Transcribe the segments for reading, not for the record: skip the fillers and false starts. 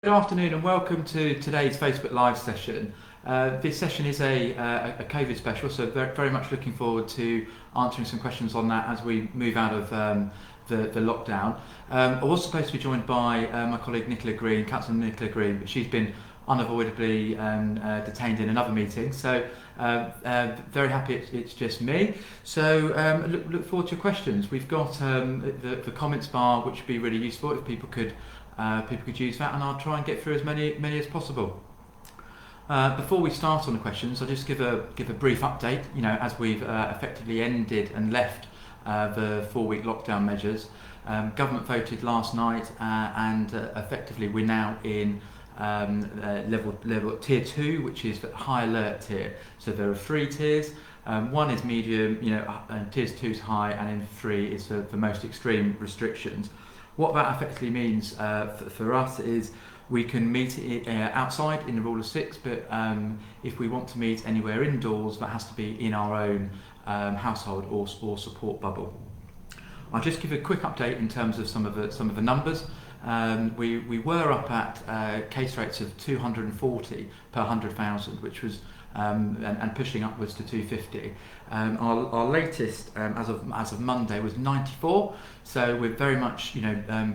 Good afternoon and welcome to today's Facebook Live session. This session is a COVID special, so very much looking forward to answering some questions on that as we move out of the lockdown. I was supposed to be joined by my colleague Nicola Green, Councillor Nicola Green, but she's been unavoidably detained in another meeting, so very happy it's just me. So look forward to your questions. We've got the comments bar, which would be really useful if people could use that, and I'll try and get through as many as possible. Before we start on the questions, I'll just give a brief update. You know, as we've effectively ended and left the 4-week lockdown measures, government voted last night, and effectively we're now in level tier 2, which is the high alert tier. So there are 3 tiers. 1 is medium, and tier 2 is high, and in 3 is the most extreme restrictions. What that effectively means for us is we can meet outside in the rule of 6, but if we want to meet anywhere indoors, that has to be in our own household or support bubble. I'll just give a quick update in terms of some of the numbers. We were up at case rates of 240 per 100,000, which was and pushing upwards to 250. Our latest as of Monday was 94, so we're very much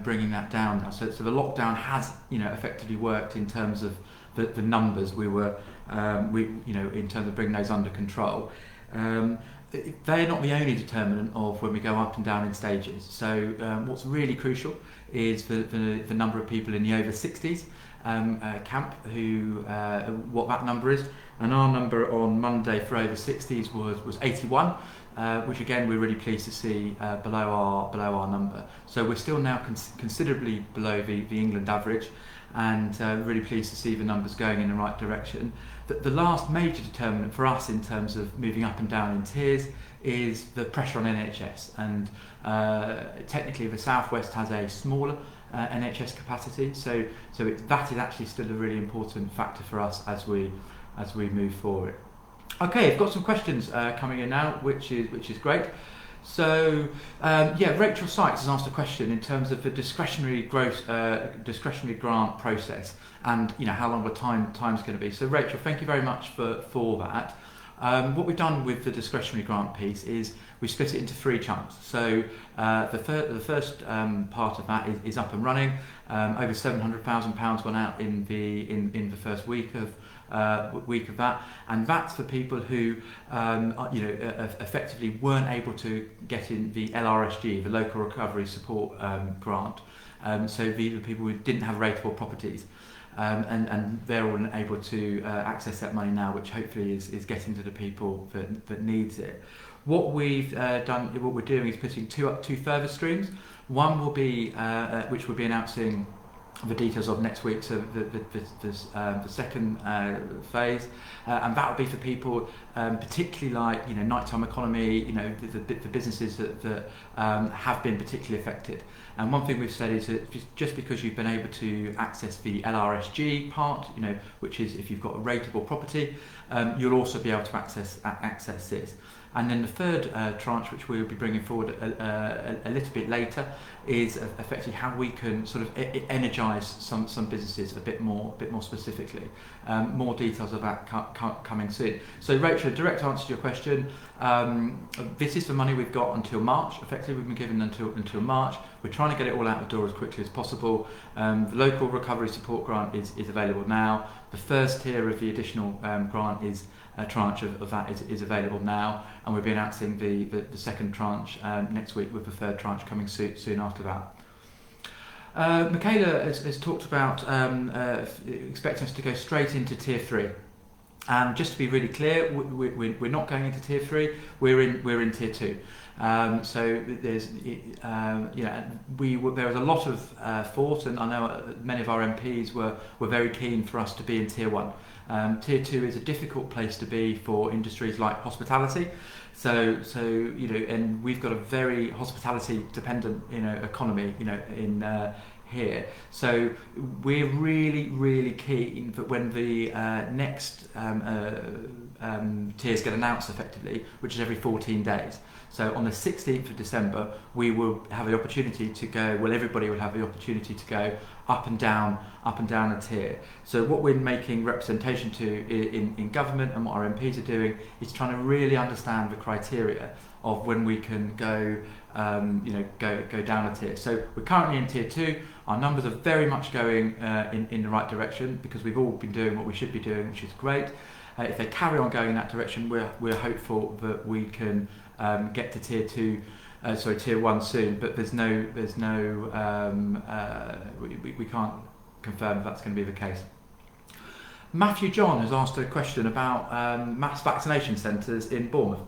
bringing that down now. So the lockdown has effectively worked in terms of the numbers we were in terms of bringing those under control. They're not the only determinant of when we go up and down in stages. So what's really crucial is the number of people in the over 60s camp, who what that number is. And our number on Monday for over 60s was 81, which again we're really pleased to see below our number. So we're still now considerably below the England average, and really pleased to see the numbers going in the right direction. The last major determinant for us in terms of moving up and down in tiers is the pressure on NHS, and technically the South West has a smaller NHS capacity, so that is actually still a really important factor for us as we move forward. Okay, I've got some questions coming in now, which is great. So Rachel Sykes has asked a question in terms of the discretionary grant process, and how long the time's going to be. So Rachel, thank you very much for that. What we've done with the discretionary grant piece is we split it into 3 chunks. So the first part of that is up and running. Over £700,000 went out in the first week of that, and that's for people who effectively weren't able to get in the LRSG, the Local Recovery Support Grant. So these are people who didn't have rateable properties. And they're all able to access that money now, which hopefully is getting to the people that needs it. What we're doing is putting two further streams. One will be which we'll be announcing the details of next week, so the second phase, and that will be for people particularly like nighttime economy, the businesses that have been particularly affected. And one thing we've said is that just because you've been able to access the LRSG part, which is if you've got a rateable property, you'll also be able to access this. And then the third tranche, which we'll be bringing forward a little bit later, is effectively how we can sort of energise some businesses a bit more specifically. More details of that coming soon. So Rachel, direct answer to your question. This is the money we've got until March. Effectively, we've been given until March. We're trying to get it all out the door as quickly as possible. The Local Recovery Support Grant is available now. The first tier of the additional grant is a tranche of that is available now, and we'll be announcing the second tranche next week, with the third tranche coming soon after that. Michaela has talked about expecting us to go straight into tier 3. And just to be really clear, we're not going into tier 3. We're in tier 2. So there's there was a lot of thought, and I know many of our MPs were very keen for us to be in tier 1. Tier 2 is a difficult place to be for industries like hospitality. So and we've got a very hospitality dependent economy in here. So we're really keen that when the next tiers get announced effectively, which is every 14 days. So on the 16th of December, we will have the opportunity to go, well, everybody will have the opportunity to go up and down a tier. So what we're making representation to in government, and what our MPs are doing, is trying to really understand the criteria of when we can go go down a tier. So we're currently in tier 2. Our numbers are very much going in the right direction, because we've all been doing what we should be doing, which is great. If they carry on going in that direction, we're hopeful that we can get to tier 1 soon. But we can't confirm that's going to be the case. Matthew John has asked a question about mass vaccination centres in Bournemouth.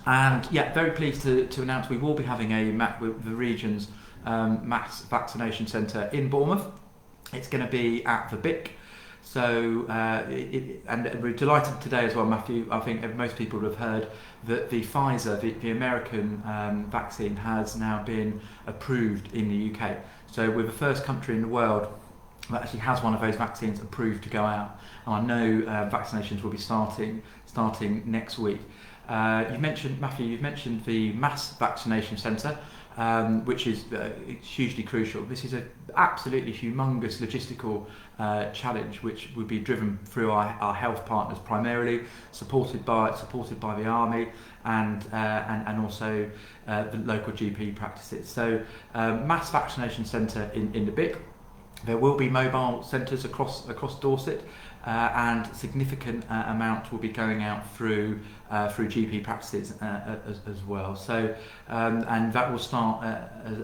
And yeah, very pleased to announce we will be having the region's mass vaccination centre in Bournemouth. It's going to be at the BIC. So, and we're delighted today as well, Matthew. I think most people have heard that the Pfizer, the American vaccine, has now been approved in the UK. So we're the first country in the world that actually has one of those vaccines approved to go out. And I know vaccinations will be starting next week. You've mentioned, Matthew, the mass vaccination centre, which is hugely crucial. This is an absolutely humongous logistical challenge, which would be driven through our health partners primarily, supported by the army and also the local GP practices. So mass vaccination centre in the BIC. There will be mobile centres across Dorset, and significant amount will be going out through GP practices as well. So and that will start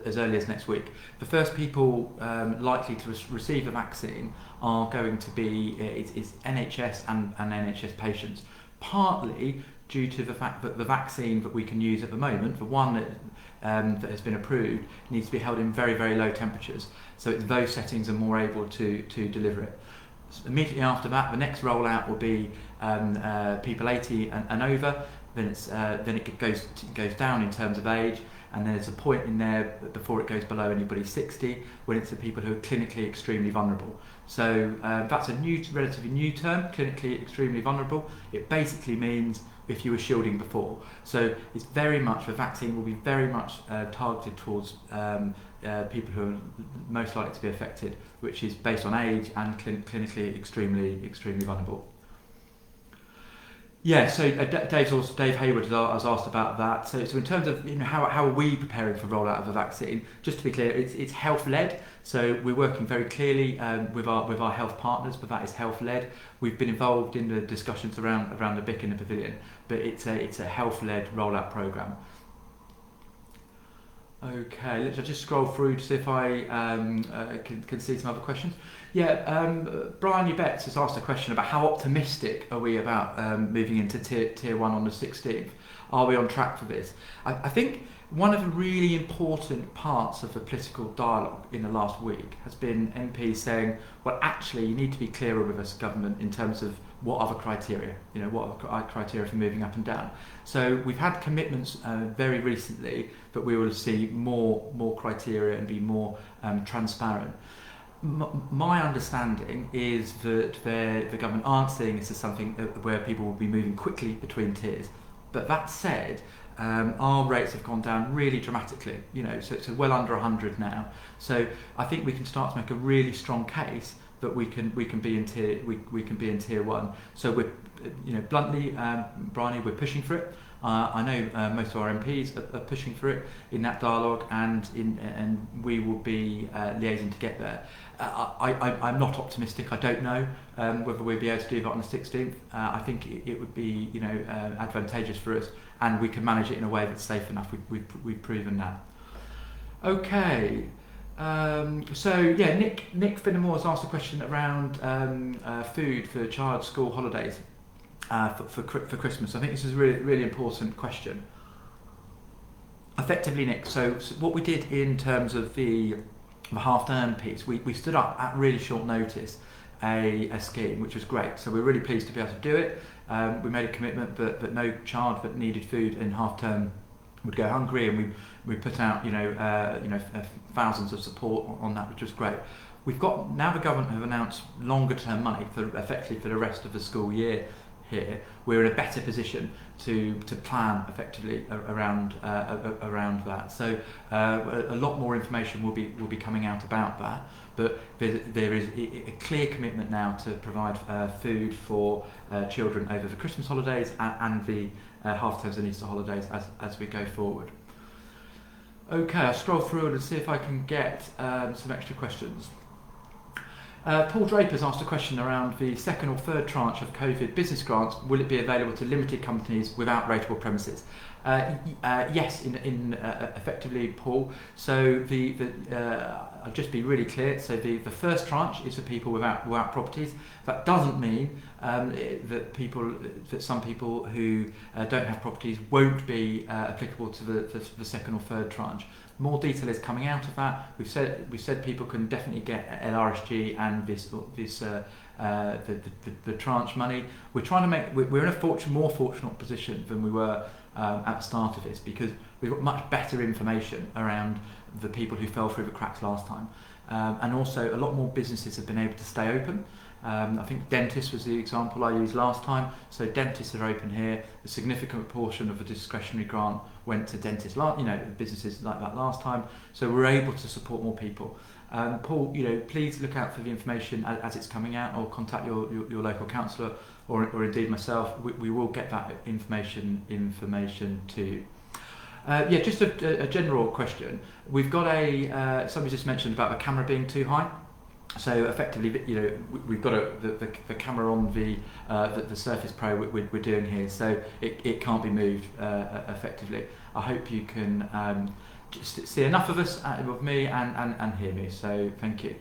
as early as next week. The first people likely to receive the vaccine are going to be it's NHS and NHS patients, partly due to the fact that the vaccine that we can use at the moment, the one that has been approved, needs to be held in very low temperatures. So those settings are more able to deliver it. Immediately after that, the next rollout will be people 80 and over. Then it goes down in terms of age, and then there's a point in there before it goes below anybody 60 when it's the people who are clinically extremely vulnerable. So that's a relatively new term, clinically extremely vulnerable. It basically means if you were shielding before. So it's very much, the vaccine will be very much targeted towards people who are most likely to be affected, which is based on age and clinically extremely vulnerable. Yeah, so Dave Hayward has asked about that. So in terms of how are we preparing for rollout of the vaccine? Just to be clear, it's health led. So we're working very clearly with our health partners, but that is health led. We've been involved in the discussions around the BIC in the pavilion, but it's a health led rollout programme. Okay, let's just scroll through to see if I can see some other questions. Yeah, Brian Ubetz has asked a question about how optimistic are we about moving into tier 1 on the 16th. Are we on track for this? I think one of the really important parts of the political dialogue in the last week has been MPs saying, well, actually, you need to be clearer with us, government, in terms of what other criteria, what are criteria for moving up and down. So we've had commitments very recently that we will see more criteria and be more transparent. My understanding is that the government aren't seeing this as something where people will be moving quickly between tiers. But that said, our rates have gone down really dramatically, so it's well under 100 now. So I think we can start to make a really strong case that we can be in tier 1. So we're, bluntly, Bryony, we're pushing for it. I know most of our MPs are pushing for it in that dialogue, and we will be liaising to get there. I'm not optimistic. I don't know whether we'll be able to do that on the 16th. I think it would be advantageous for us, and we can manage it in a way that's safe enough. We've proven that. Okay. So yeah, Nick Finnemore has asked a question around food for child school holidays for Christmas. I think this is a really important question. Effectively, Nick, so what we did in terms of the half-term piece, we stood up at really short notice a scheme, which was great. So we're really pleased to be able to do it. We made a commitment that no child that needed food in half-term would go hungry, and we put out thousands of support on that, which was great. We've got now the government have announced longer term money effectively for the rest of the school year. Here we're in a better position to plan effectively around that. So a lot more information will be coming out about that. But there is a clear commitment now to provide food for children over the Christmas holidays and the half terms and Easter holidays as we go forward. Okay, I'll scroll through it and see if I can get some extra questions. Paul Draper's asked a question around the second or third tranche of COVID business grants. Will it be available to limited companies without rateable premises? Yes, effectively, Paul. So I'll just be really clear. So the first tranche is for people without properties. That doesn't mean that some people who don't have properties won't be applicable to the second or third tranche. More detail is coming out of that. We've said people can definitely get LRSG and the tranche money. We're in a more fortunate position than we were at the start of this, because we've got much better information around the people who fell through the cracks last time, and also a lot more businesses have been able to stay open. I think dentists was the example I used last time. So dentists are open here. A significant portion of the discretionary grant went to dentists, businesses like that last time. So we're able to support more people. Paul, please look out for the information as it's coming out, or contact your local councillor, or indeed myself. We will get that information to you. Just a general question. We've got somebody just mentioned about the camera being too high. So effectively, we've got the camera on the Surface Pro we're doing here, so it can't be moved effectively. I hope you can just see enough of us, of me, and hear me. So thank you.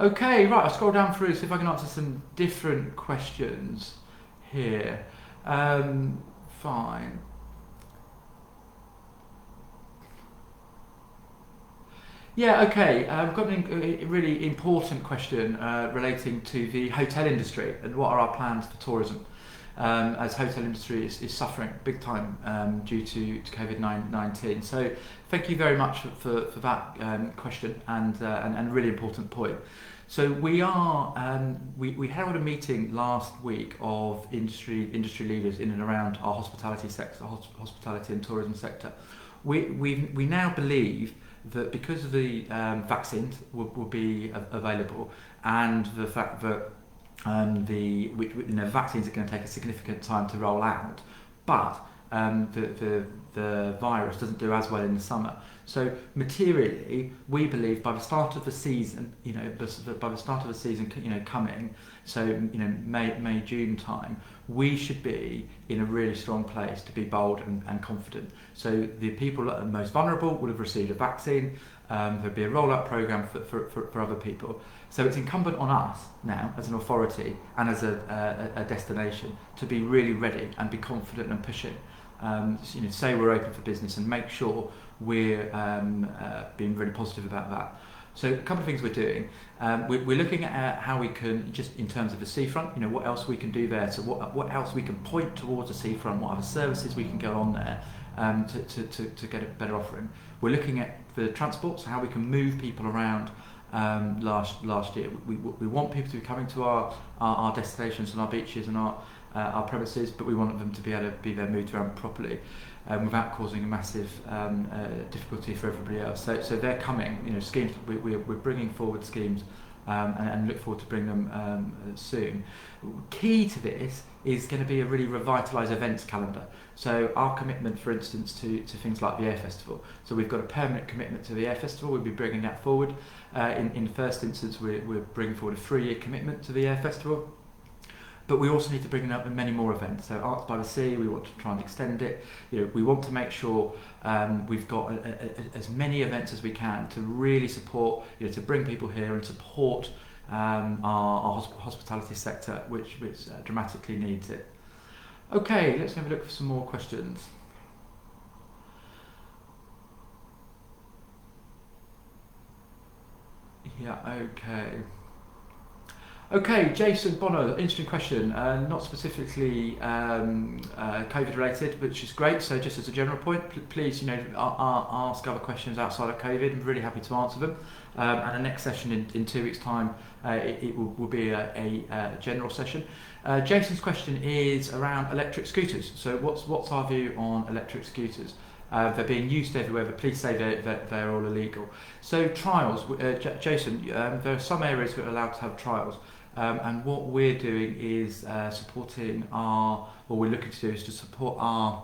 Okay, right. I'll scroll down through, see if I can answer some different questions here. Fine. Yeah, okay. I've got a really important question relating to the hotel industry and what are our plans for tourism, as hotel industry is suffering big time due to COVID-19. So thank you very much for that question and a really important point. So we held a meeting last week of industry leaders in and around our hospitality sector, hospitality and tourism sector. We now believe that because of the vaccines will be available, and the fact that vaccines are going to take a significant time to roll out, but the virus doesn't do as well in the summer. So materially, we believe by the start of the season, coming, so May June time, we should be in a really strong place to be bold and confident. So the people that are most vulnerable will have received a vaccine. There'll be a rollout program for other people. So it's incumbent on us now, as an authority and as a destination, to be really ready and be confident and pushing. Say we're open for business and make sure we're being really positive about that. So a couple of things we're doing. We're looking at how we can, just in terms of the seafront, what else we can do there. So what else we can point towards the seafront, what other services we can go on there to get a better offering. We're looking at the transport, so how we can move people around. Last year, we want people to be coming to our destinations and our beaches and our premises, but we want them to be able to be there, moved around properly, without causing a massive difficulty for everybody else. So they're coming, schemes. We're bringing forward schemes, and look forward to bring them soon. Key to this is going to be a really revitalised events calendar. So our commitment, for instance, to things like the Air Festival. So we've got a permanent commitment to the Air Festival. We'll be bringing that forward. In the first instance, we're bringing forward a 3-year commitment to the Air Festival. But we also need to bring up many more events. So Arts by the Sea, we want to try and extend it. We want to make sure we've got as many events as we can to really support, to bring people here and support our hospitality sector, which dramatically needs it. Okay, let's have a look for some more questions. Yeah, okay. Okay, Jason Bonner, interesting question. Not specifically COVID related, which is great. So just as a general point, please, ask other questions outside of COVID. I'm really happy to answer them. And the next session in 2 weeks' time, it will be a general session. Jason's question is around electric scooters. So what's our view on electric scooters? They're being used everywhere, but please say they're all illegal. So trials, Jason, there are some areas that are allowed to have trials. And what we're doing is what we're looking to do is to support our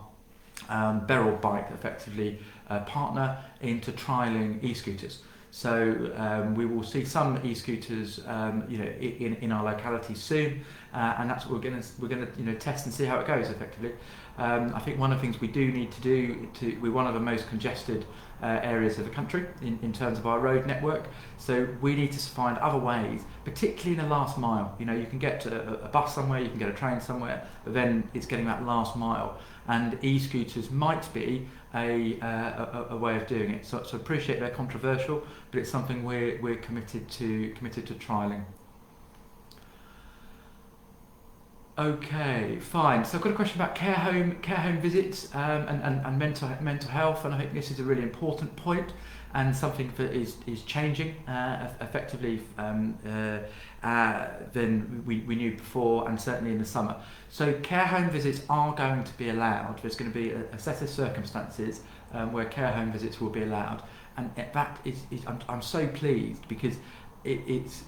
Beryl bike, effectively partner into trialling e-scooters. So we will see some e-scooters, in our locality soon, and that's what we're gonna test and see how it goes effectively. I think one of the things we do need to do, we're one of the most congested areas of the country in terms of our road network, so we need to find other ways, particularly in the last mile. You can get a bus somewhere, you can get a train somewhere, but then it's getting that last mile, and e-scooters might be a way of doing it. So appreciate they're controversial, but it's something we're committed to trialling. Okay, fine. So I've got a question about care home visits and mental health, and I think this is a really important point and something that is changing effectively than we knew before, and certainly in the summer. So care home visits are going to be allowed. There's going to be a set of circumstances where care home visits will be allowed, and that is I'm so pleased, because it's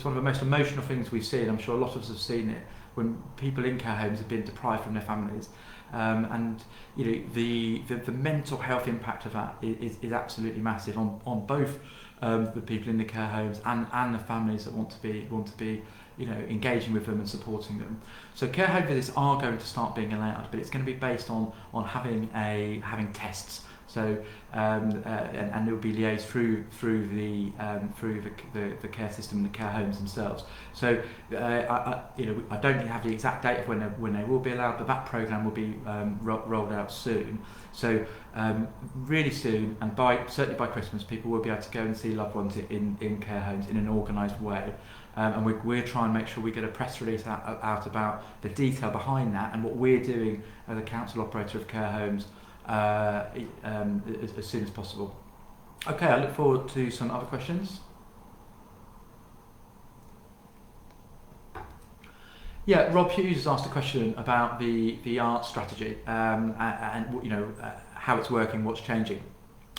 one of the most emotional things we've seen. I'm sure a lot of us have seen it, when people in care homes have been deprived from their families, and the mental health impact of that is absolutely massive on both the people in the care homes and the families that want to be engaging with them and supporting them. So care home visits are going to start being allowed, but it's going to be based on having tests. So and it will be liaised through the care system and the care homes themselves. So I don't have the exact date of when they will be allowed, but that programme will be rolled out soon. So really soon, and certainly by Christmas, people will be able to go and see loved ones in care homes in an organised way. And we're trying to make sure we get a press release out about the detail behind that and what we're doing as a council operator of care homes as soon as possible. Okay, I look forward to some other questions. Yeah, Rob Hughes has asked a question about the art strategy and how it's working, what's changing.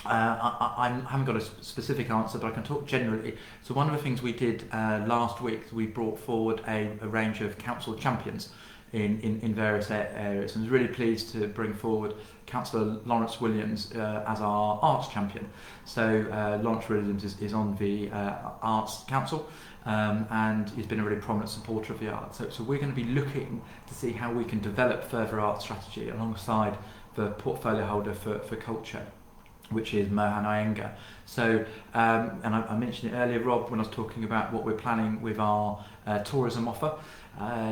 I haven't got a specific answer, but I can talk generally. So one of the things we did last week, we brought forward a range of council champions in various areas, and was really pleased to bring forward Councillor Lawrence Williams as our arts champion. So Lawrence Williams is on the Arts Council, and he's been a really prominent supporter of the arts. So we're going to be looking to see how we can develop further art strategy alongside the portfolio holder for culture, which is Mohan Iyengar. So, and I mentioned it earlier, Rob, when I was talking about what we're planning with our tourism offer.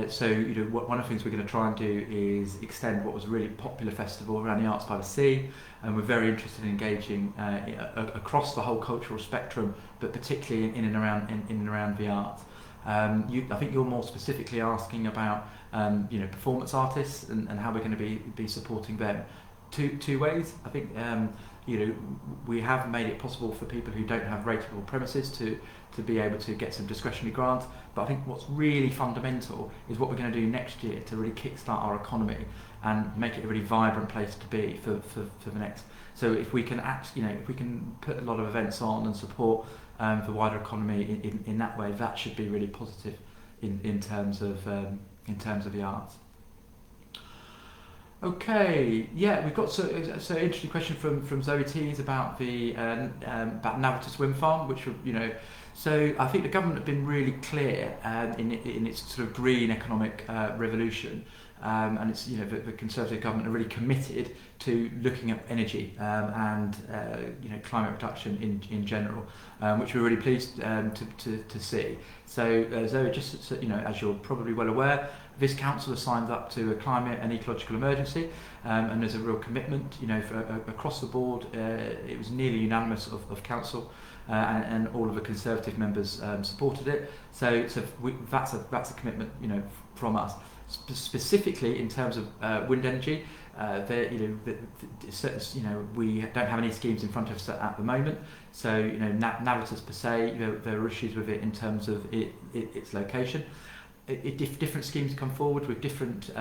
So one of the things we're going to try and do is extend what was a really popular festival around the Arts by the Sea, and we're very interested in engaging across the whole cultural spectrum, but particularly in and around the arts. I think you're more specifically asking about performance artists and how we're going to be supporting them. Two ways. I think we have made it possible for people who don't have rateable premises to be able to get some discretionary grant, but I think what's really fundamental is what we're going to do next year to really kickstart our economy and make it a really vibrant place to be for the next. So if we can if we can put a lot of events on and support the wider economy in that way, that should be really positive in terms of the arts. Okay, yeah, we've got so interesting question from Zoe Tees about the about Navitas Wind Farm, which so I think the government have been really clear in its sort of green economic revolution, and it's the Conservative government are really committed to looking at energy and climate reduction in general, which we're really pleased to see. So Zoe, just so, as you're probably well aware, this council has signed up to a climate and ecological emergency, and there's a real commitment, across the board. It was nearly unanimous of council and all of the Conservative members supported it. So that's a commitment, from us. Specifically in terms of wind energy, we don't have any schemes in front of us at the moment. So Navitas per se, there are issues with it in terms of its location. Different schemes come forward with different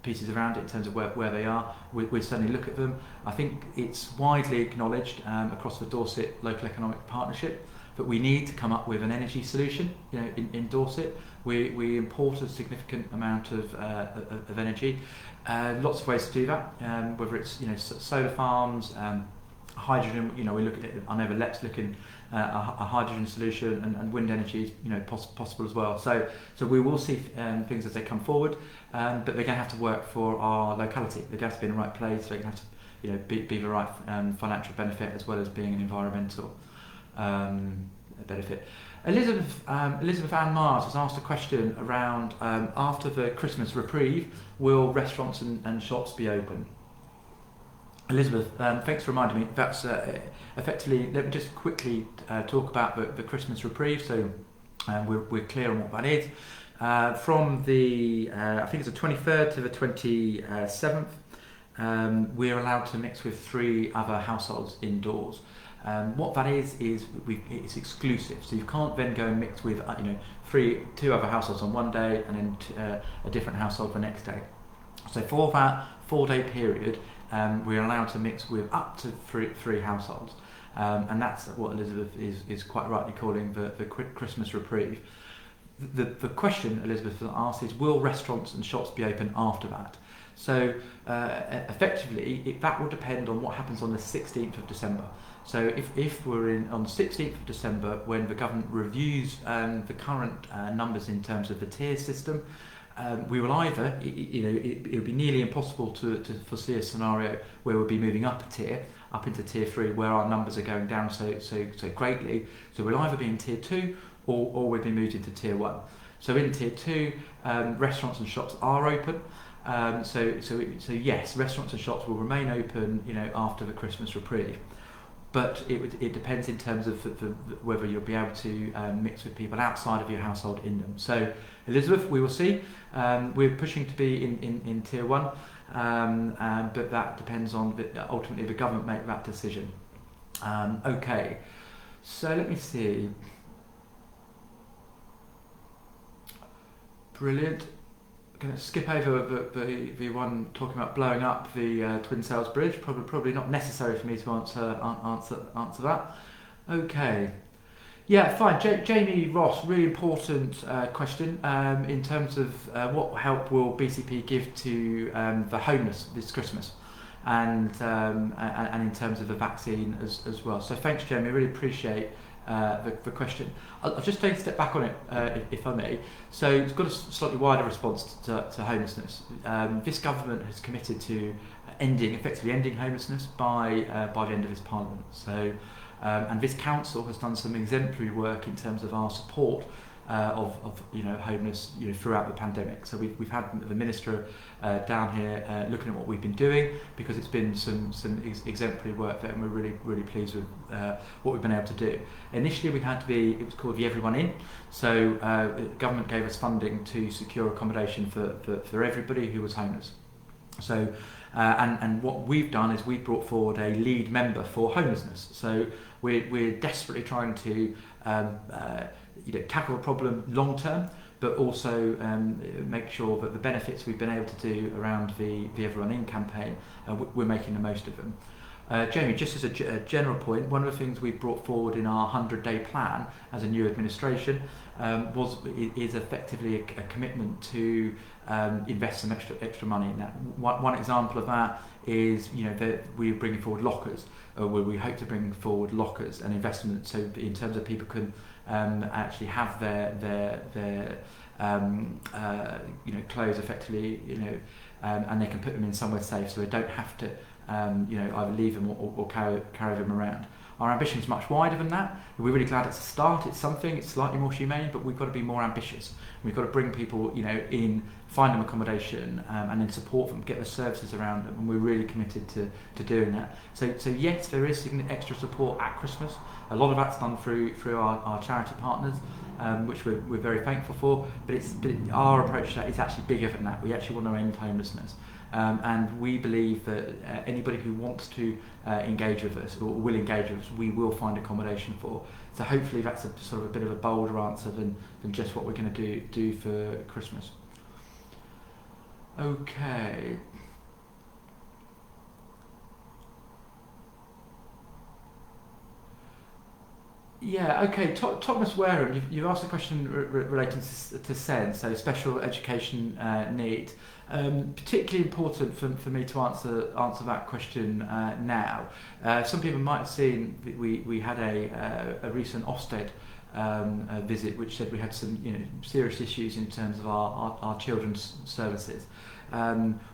pieces around it in terms of where they are. We'll certainly look at them. I think it's widely acknowledged across the Dorset Local Economic Partnership that we need to come up with an energy solution. In Dorset, we import a significant amount of energy. Lots of ways to do that. Whether it's solar farms, hydrogen. We look at it. I know the LEP's looking a hydrogen solution, and wind energy is possible as well. So we will see things as they come forward, but they're going to have to work for our locality. They're going to have to be in the right place. They're going to have to be the right financial benefit as well as being an environmental benefit. Elizabeth Ann Mars has asked a question around after the Christmas reprieve, will restaurants and shops be open? Elizabeth, thanks for reminding me. That's effectively, let me just quickly talk about the Christmas reprieve, so we're clear on what that is. From the, I think it's the 23rd to the 27th, we're allowed to mix with 3 other households indoors. What that is it's exclusive, so you can't then go and mix with 2 other households on one day and then a different household the next day. So for that 4-day period, we're allowed to mix with up to 3 households, and that's what Elizabeth is quite rightly calling the Christmas reprieve. The question Elizabeth asked is, will restaurants and shops be open after that? So effectively, that will depend on what happens on the 16th of December. So if we're on the 16th of December, when the government reviews the current numbers in terms of the tier system, we will either, it would be nearly impossible to foresee a scenario where we'll be moving up a tier, up into tier 3, where our numbers are going down so greatly. So we'll either be in tier 2 or we'll be moved into tier 1. So in tier 2, restaurants and shops are open. So yes, restaurants and shops will remain open, after the Christmas reprieve. But it depends in terms of whether you'll be able to mix with people outside of your household in them. So Elizabeth, we will see. We're pushing to be in tier 1, but that depends on ultimately the government make that decision. Okay, so let me see. Brilliant. Going to skip over the one talking about blowing up the Twin Sails Bridge. Probably not necessary for me to answer that. Okay. Yeah, fine. Jamie Ross, really important question in terms of what help will BCP give to the homeless this Christmas, and in terms of the vaccine as well. So thanks, Jamie. I really appreciate the question. I'll just take a step back on it, if I may. So it's got a slightly wider response to homelessness. This government has committed to effectively ending homelessness by the end of this parliament. So, and this council has done some exemplary work in terms of our support of homeless throughout the pandemic. So we've had the minister down here looking at what we've been doing, because it's been some exemplary work there, and we're really pleased with what we've been able to do. Initially it was called the Everyone In. So the government gave us funding to secure accommodation for everybody who was homeless. So and what we've done is we've brought forward a lead member for homelessness. So we're desperately trying to tackle the problem long term, but also make sure that the benefits we've been able to do around the Everyone In campaign, we're making the most of them. Jamie, just as a general point, one of the things we brought forward in our 100-day plan as a new administration is effectively a commitment to invest some extra money in that. One example of that is that we're bringing forward lockers, where we hope to bring forward lockers and investment, so in terms of people can actually have their clothes effectively, and they can put them in somewhere safe, so they don't have to either leave them or carry them around. Our ambition is much wider than that. We're really glad it's a start, it's something, it's slightly more humane, but we've got to be more ambitious. We've got to bring people, in, find them accommodation, and then support them, get the services around them, and we're really committed to doing that. So yes, there is extra support at Christmas. A lot of that's done through our charity partners, which we're very thankful for, but our approach to that is actually bigger than that. We actually want to end homelessness. And we believe that anybody who wants to engage with us or will engage with us, we will find accommodation for. So hopefully that's a sort of a bit of a bolder answer than just what we're going to do for Christmas. Okay. Yeah, okay. Thomas Wareham, you've asked a question relating to SEN, so special education need. Particularly important for me to answer that question now. Some people might have seen that we had a recent Ofsted visit, which said we had some serious issues in terms of our children's services,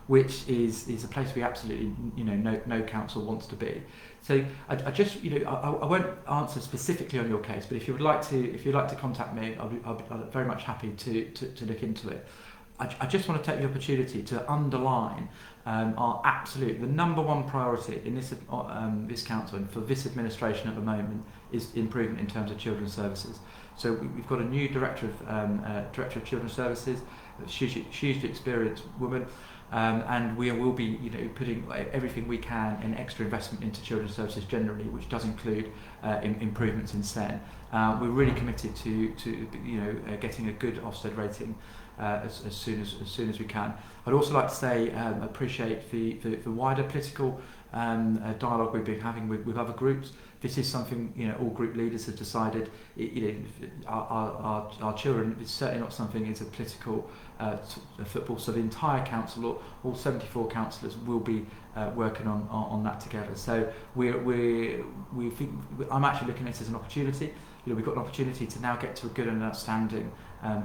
which is a place we absolutely no council wants to be. So I just I won't answer specifically on your case, but if you'd like to contact me, I'll be very much happy to look into it. I just want to take the opportunity to underline the number one priority in this council and for this administration at the moment is improvement in terms of children's services. So we've got a new director of children's services, a hugely experienced woman, and we will be putting everything we can in extra investment into children's services generally, which does include improvements in SEN. We're really committed to getting a good Ofsted rating as soon as we can. I'd also like to say appreciate the wider political dialogue we've been having with other groups. This is something all group leaders have decided. Our children is certainly not something it's a political football. So the entire council, all 74 councillors, will be working on that together. So we think I'm actually looking at it as an opportunity. We've got an opportunity to now get to a good and outstanding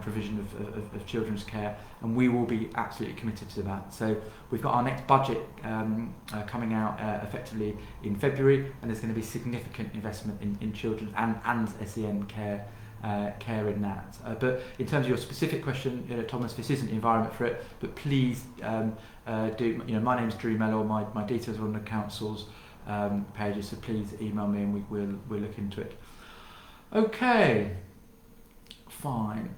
provision of children's care, and we will be absolutely committed to that. So we've got our next budget coming out effectively in February, and there's going to be significant investment in children and SEN care in that. But in terms of your specific question, Thomas, this isn't the environment for it, but please do. My name's Drew Mellor. My details are on the council's pages, so please email me and we'll look into it. Okay, fine.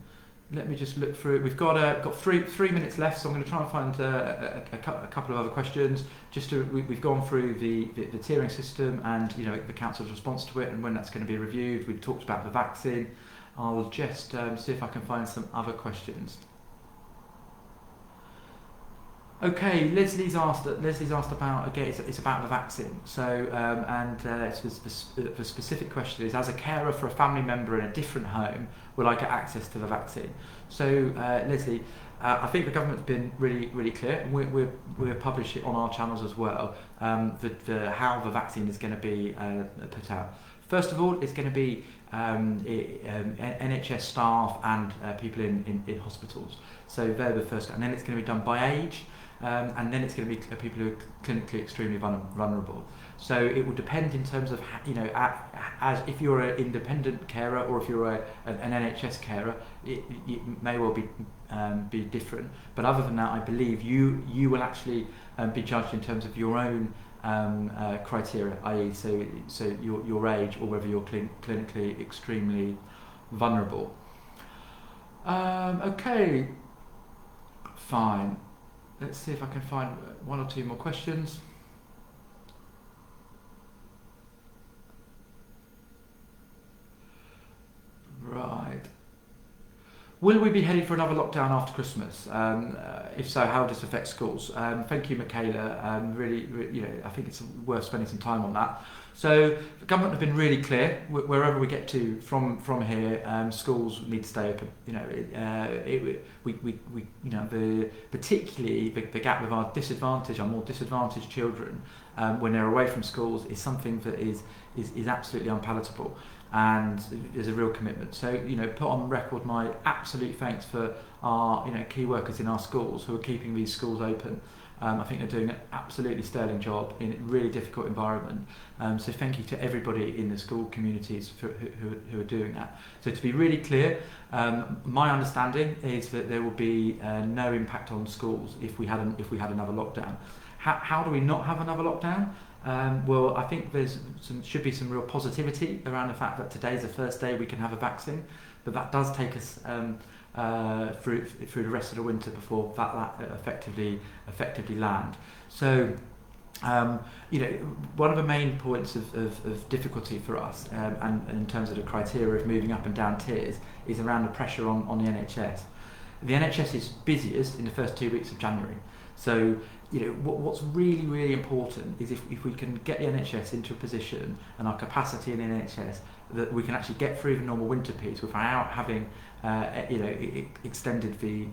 Let me just look through it. We've got 3 minutes left, so I'm going to try and find a couple of other questions. We've gone through the tiering system and the council's response to it and when that's going to be reviewed. We've talked about the vaccine. I'll just see if I can find some other questions. Okay, Leslie's asked about, again, it's about the vaccine. So, the specific question is, as a carer for a family member in a different home, will I get access to the vaccine? So, Leslie, I think the government's been really clear, and we'll publish it on our channels as well, how the vaccine is going to be put out. First of all, it's going to be NHS staff and people in hospitals. So they're the first, and then it's going to be done by age. And then it's going to be people who are clinically extremely vulnerable. So it will depend in terms of as if you're an independent carer or if you're an NHS carer, it may well be different. But other than that, I believe you will actually be judged in terms of your own criteria, i.e., so your age or whether you're clinically extremely vulnerable. Okay, fine. Let's see if I can find 1 or 2 more questions. Right. Will we be heading for another lockdown after Christmas? If so, how does this affect schools? Thank you, Michaela. Really, I think it's worth spending some time on that. So the government have been really clear. Wherever we get to from here, schools need to stay open. Particularly the gap with our more disadvantaged children when they're away from schools is something that is absolutely unpalatable. And there's a real commitment. So, put on record my absolute thanks for our, key workers in our schools who are keeping these schools open. I think they're doing an absolutely sterling job in a really difficult environment. So thank you to everybody in the school communities who are doing that. So to be really clear, my understanding is that there will be no impact on schools if we had another lockdown. How do we not have another lockdown? Well, I think should be some real positivity around the fact that today's the first day we can have a vaccine, but that does take us through the rest of the winter before that effectively land. So, one of the main points of difficulty for us, and in terms of the criteria of moving up and down tiers, is around the pressure on the NHS. The NHS is busiest in the first 2 weeks of January. So, what's really, really important is if we can get the NHS into a position and our capacity in the NHS that we can actually get through the normal winter piece without having, extended the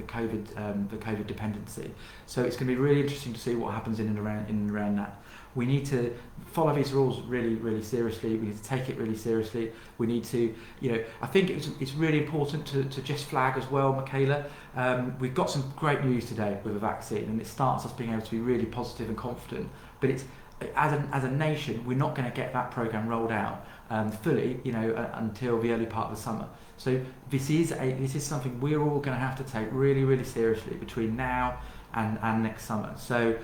COVID dependency. So it's going to be really interesting to see what happens in and around that. We need to follow these rules really, really seriously. We need to take it really seriously. We need to, I think it's really important to just flag as well, Michaela. We've got some great news today with a vaccine, and it starts us being able to be really positive and confident. But it's as a nation, we're not going to get that programme rolled out fully, until the early part of the summer. So this is something we're all going to have to take really, really seriously between now and next summer. So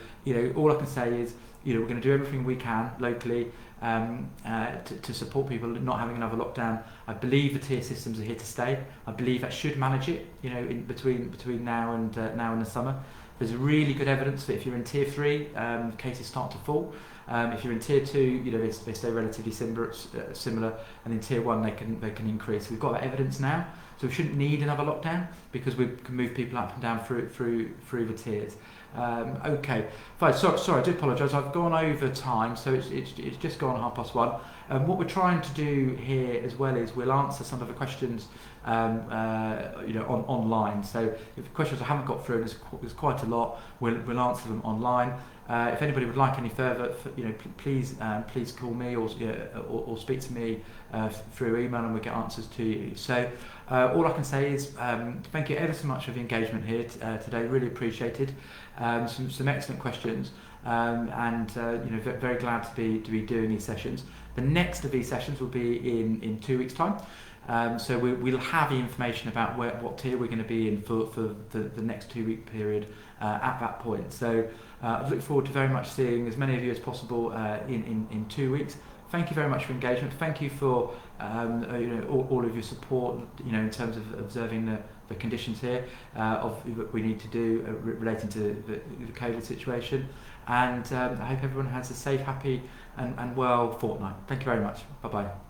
all I can say is, we're going to do everything we can locally to support people not having another lockdown. I believe the tier systems are here to stay. I believe that should manage it, in between now and the summer. There's really good evidence that if you're in tier 3, cases start to fall. If you're in tier 2, they stay relatively similar, and in tier 1 they can increase. We've got that evidence now, so we shouldn't need another lockdown because we can move people up and down through the tiers. Okay, fine. Sorry, I do apologise. I've gone over time, so it's just gone 1:30. What we're trying to do here as well is we'll answer some of the questions, online. So if the questions I haven't got through, and there's quite a lot, we'll answer them online. If anybody would like any further, please call me or speak to me through email, and we'll get answers to you. So all I can say is thank you ever so much for the engagement here today. Really appreciated. Some excellent questions, and very glad to be doing these sessions. The next of these sessions will be in 2 weeks' time. So we'll have the information about what tier we're going to be in for the next 2 week period at that point. So I look forward to very much seeing as many of you as possible in 2 weeks. Thank you very much for engagement. Thank you for all of your support, in terms of observing the conditions here of what we need to do relating to the COVID situation. And I hope everyone has a safe, happy and well fortnight. Thank you very much. Bye-bye.